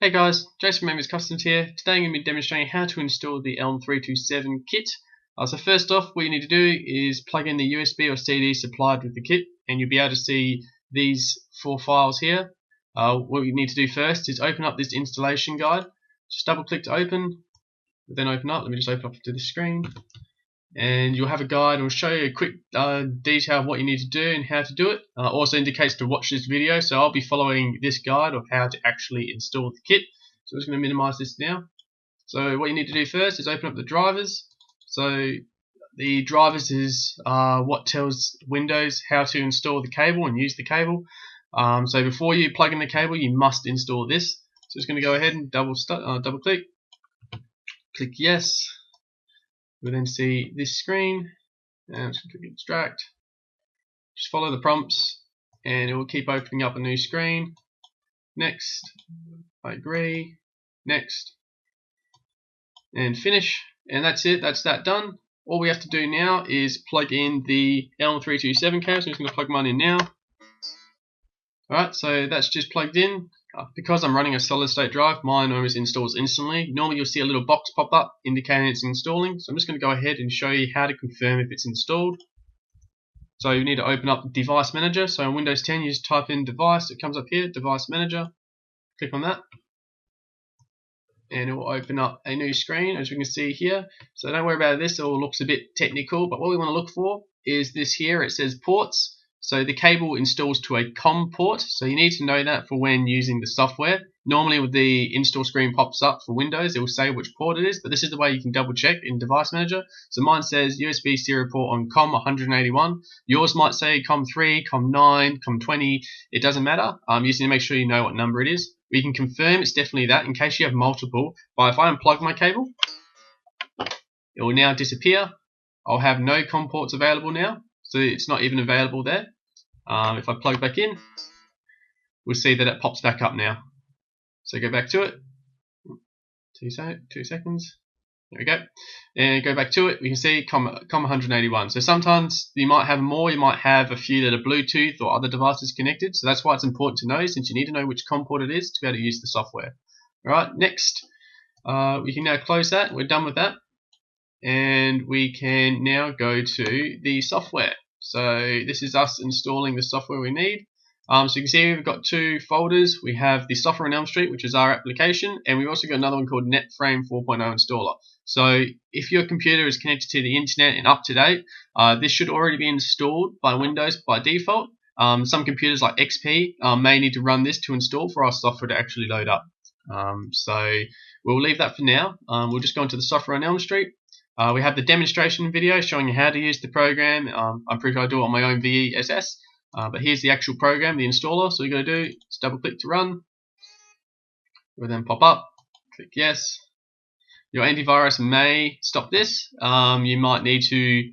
Hey guys, Jason from Envyous Customs here. Today I'm going to be demonstrating how to install the ELM327 kit. So first off, what you need to do is plug in the USB or CD supplied with the kit, and you'll be able to see these 4 files here. What you need to do first is open up this installation guide. Just double click to open, then open up. Let me just open up to the screen. And you'll have a guide. It will show you a quick detail of what you need to do and how to do it. Also indicates to watch this video, so I'll be following this guide of how to actually install the kit. So I'm just going to minimize this now. So what you need to do first is open up the drivers. So the drivers is what tells Windows how to install the cable and use the cable. So before you plug in the cable, you must install this. So I'm just going to go ahead and double click, click yes. We'll then see this screen, and I'm just going to click extract. Just follow the prompts, and it will keep opening up a new screen. Next, I agree. Next, and finish. And that's it. That's that done. All we have to do now is plug in the ELM327 cable. So I'm just going to plug mine in now. Alright, so that's just plugged in. Because I'm running a solid state drive, mine always installs instantly. Normally you'll see a little box pop up indicating it's installing. So I'm just going to go ahead and show you how to confirm if it's installed. So you need to open up Device Manager. So on Windows 10 you just type in device, it comes up here, Device Manager. Click on that. And it will open up a new screen, as we can see here. So don't worry about this, it all looks a bit technical, but what we want to look for is this here. It says ports. So the cable installs to a comm port, so you need to know that for when using the software. Normally when the install screen pops up for Windows, it will say which port it is, but this is the way you can double check in Device Manager. So mine says USB serial port on COM 181. Yours might say COM 3, COM 9, COM 20, it doesn't matter. You just need to make sure you know what number it is. We can confirm it's definitely that in case you have multiple. But if I unplug my cable, it will now disappear. I'll have no COM ports available now. So it's not even available there. If I plug back in, we'll see that it pops back up now. So go back to it. 2 seconds. There we go. And go back to it. We can see COM 181. So sometimes you might have more. You might have a few that are Bluetooth or other devices connected. So that's why it's important to know, since you need to know which COM port it is to be able to use the software. Alright, next. We can now close that. We're done with that. And we can now go to the software. So this is us installing the software we need. So you can see we've got 2 folders. We have the software on Elm Street, which is our application, and we've also got another one called NetFrame 4.0 installer. So if your computer is connected to the internet and up to date, this should already be installed by Windows by default. Some computers like XP may need to run this to install for our software to actually load up. So we'll leave that for now. We'll just go into the software on Elm Street. We have the demonstration video showing you how to use the program. I'm pretty sure I do it on my own VESS. But here's the actual program, the installer. So you're going to do is double click to run. It will then pop up. Click yes. Your antivirus may stop this. You might need to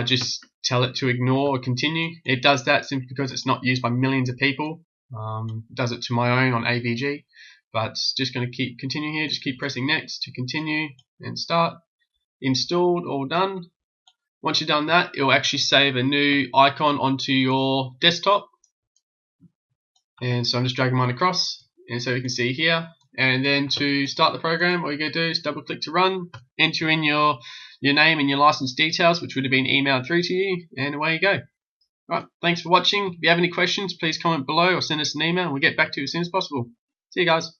just tell it to ignore or continue. It does that simply because it's not used by millions of people. It does it to my own on AVG. But just going to keep continuing here. Just keep pressing next to continue and start. Installed, all done. Once you've done that, it will actually save a new icon onto your desktop. And so I'm just dragging mine across, and so you can see here. And then to start the program, all you're going to do is double click to run, enter in your name and your license details, which would have been emailed through to you, and away you go. Right, thanks for watching. If you have any questions, please comment below or send us an email, and we'll get back to you as soon as possible. See you guys.